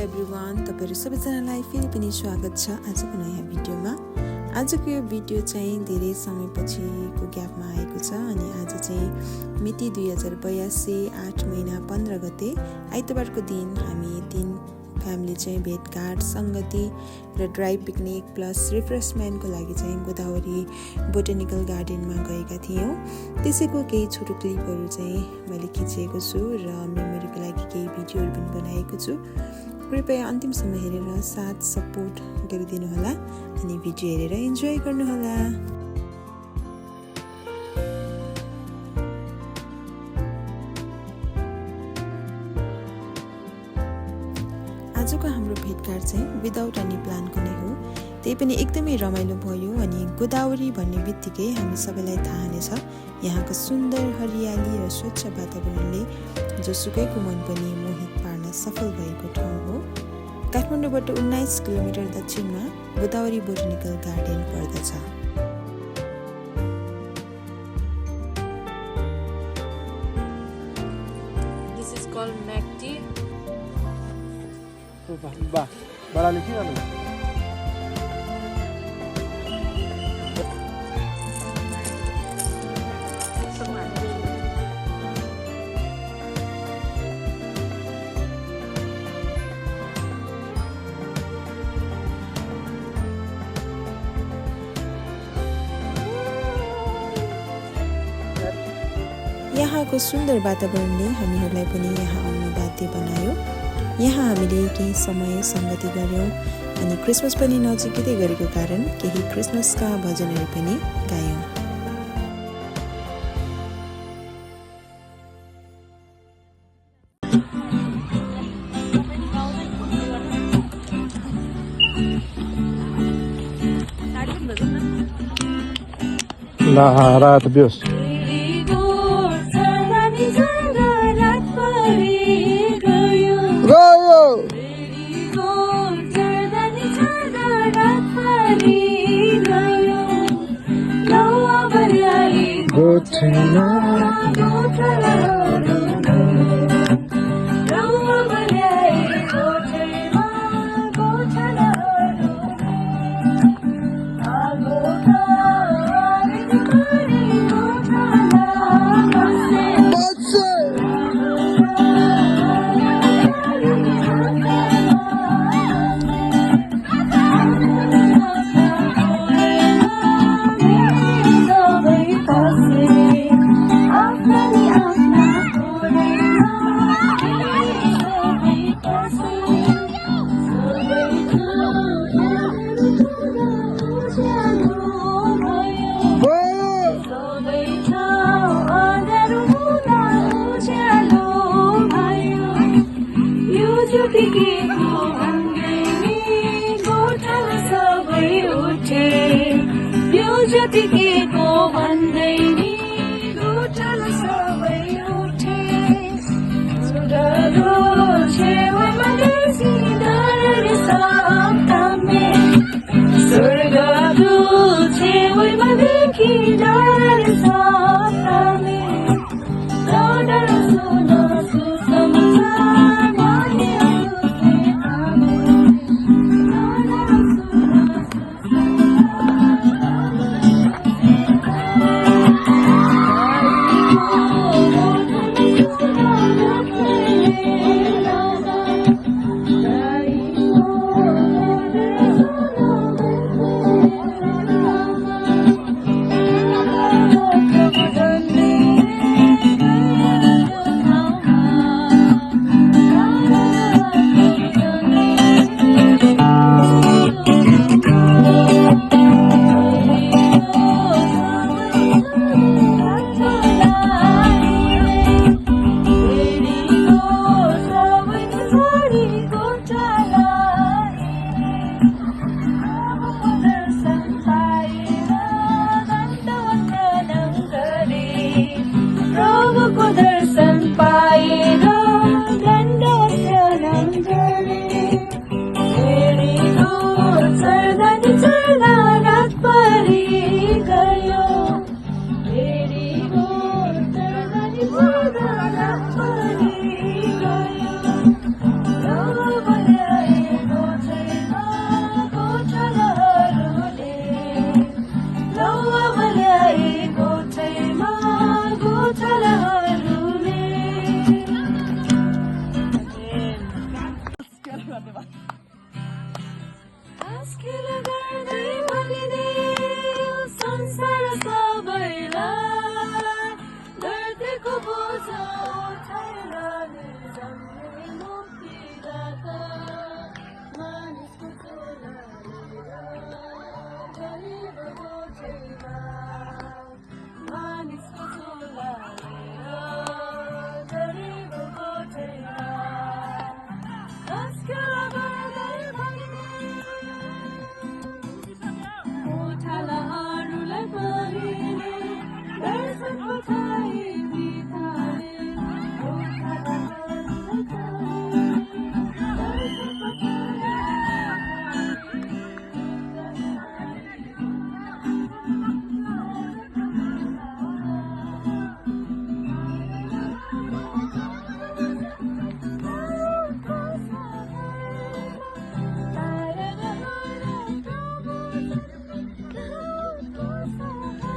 Everyone, तपाईहरु सबैजनालाई फेरि पनि स्वागत छ आजको नयाँ भिडियोमा। आजको यो भिडियो चाहिँ धेरै समयपछिको ग्यापमा आएको छ अनि आज चाहिँ मिति 2082 8 महिना 15 गते आइतबारको दिन हामी तीन फ्यामिली चाहिँ भेटघाट संगति र ड्राई पिकनिक प्लस रिफ्रेशमेन्टको लागि चाहिँ गोदावरी बोटेनिकल गार्डनमा गएका थियौं। त्यसैको केही छोटो क्लिपहरू चाहिँ मैले खिचेको छु र मेमोरीको लागि केही भिडियोहरू पनि बनाएको छु। कृपया अन्तिमसम्म हेरेर साथ सपोर्ट गरिदिनु होला अनि भिडियो हेरेर इन्जोय गर्नु होला। आजको हाम्रो भेटघाट चाहिँ विदाउट एनी प्लानको नै हो। त्यही पनि एकदमै रमाइलो भयो अनि गोदावरी भन्ने बित्तिकै हामी सबैलाई थाहा नै छ यहाँको सुन्दर हरियाली र स्वच्छ वातावरणले जोसुकैको मन पनि मोहित पार्न सफल भएको ठाउँ हो। काठमाडौँबाट 19 किलोमिटर दक्षिणमा गोदावरी बोटेनिकल गार्डन पर्दछ। This is called MACD. बडाले के गर्नु? यहाँको सुन्दर वातावरणले हामीहरूलाई पनि यहाँ आउन बाध्य बनायो। यहाँ हामीले केही समय संगति गर्यौं अनि क्रिसमस पनि नजिकै गरेको कारण केही क्रिसमसका भजनहरू पनि गायौं। ला रात बियोस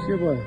के भयो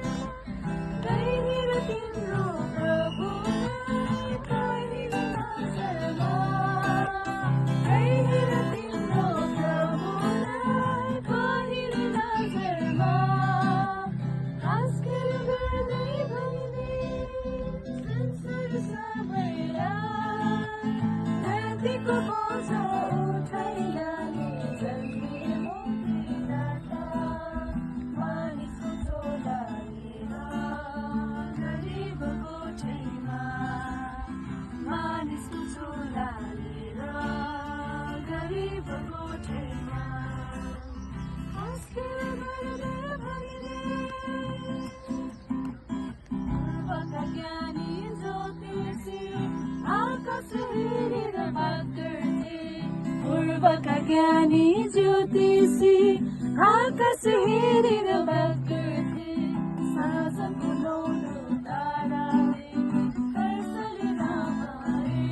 ज्ञानी ज्योतिषी आकाश हेरेर बात गर्थे साँझको लौरो ताराले हर्षले नहाए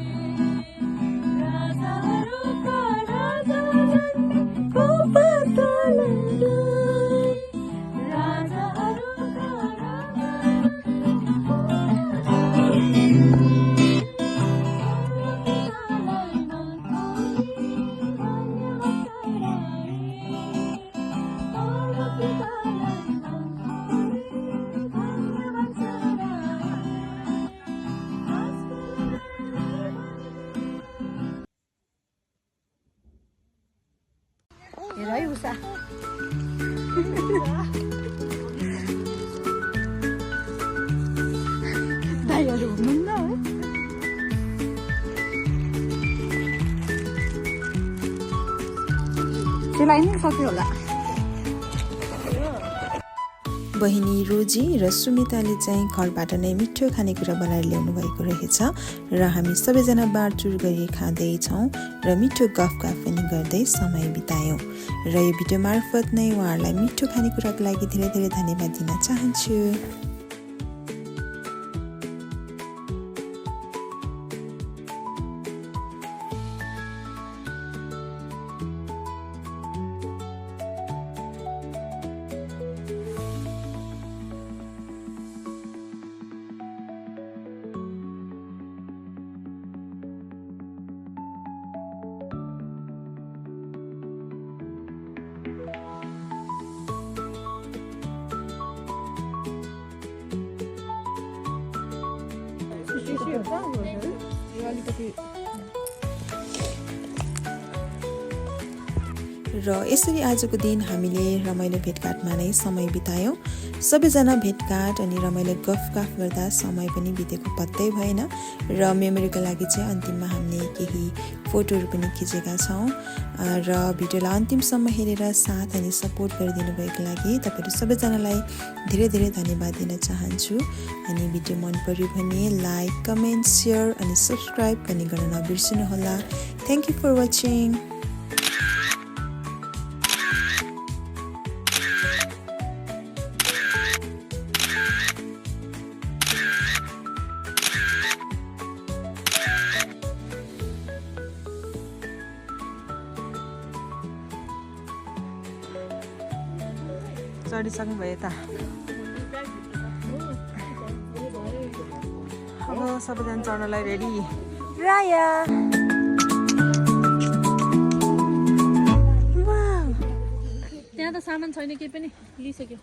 राजाहरूका राजा जन्मेको पत्ता लगाए राजाहरूका हेर उषा दाइहरू हुनुहुन्न है सिलाइ नै सक्यो होला बहिनी रोजी र सुमिताले चाहिँ घरबाट नै मिठो खानेकुरा बनाएर ल्याउनु भएको रहेछ र हामी सबैजना बाँडचुँड गरी खाँदैछौँ र मिठो गफ पनि गर्दै समय बितायौँ र यो भिडियो मार्फत नै उहाँहरूलाई मिठो खानेकुराको लागि धेरै धेरै धन्यवाद दिन चाहन्छु। र यसरी आजको दिन हामीले रमाइलो भेटघाटमा नै समय बितायौँ। सबैजना भेटघाट अनि रमाइलो गफ गर्दा समय पनि बितेको पत्तै भएन र मेमोरीको लागि चाहिँ अन्तिममा हामीले केही फोटोहरू पनि खिचेका छौँ र भिडियोलाई अन्तिमसम्म हेरेर साथ अनि सपोर्ट गरिदिनु भएको लागि तपाईँहरू सबैजनालाई धेरै धेरै धन्यवाद दिन चाहन्छु। अनि भिडियो मन पर्यो भने लाइक, कमेन्ट, सेयर अनि सब्सक्राइब पनि गर्न नबिर्सनुहोला। Thank you for watching. चढिसक्नु भयो त अब सबैजना चढ्नलाई रेडी। राया त्यहाँ त सामान छैन केही पनि लिइसक्यो।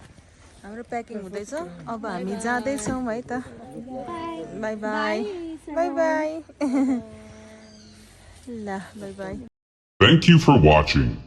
हाम्रो प्याकिङ हुँदैछ अब हामी जाँदैछौँ है त। बाई बाई बाई बाई ल by by. Thank you for watching.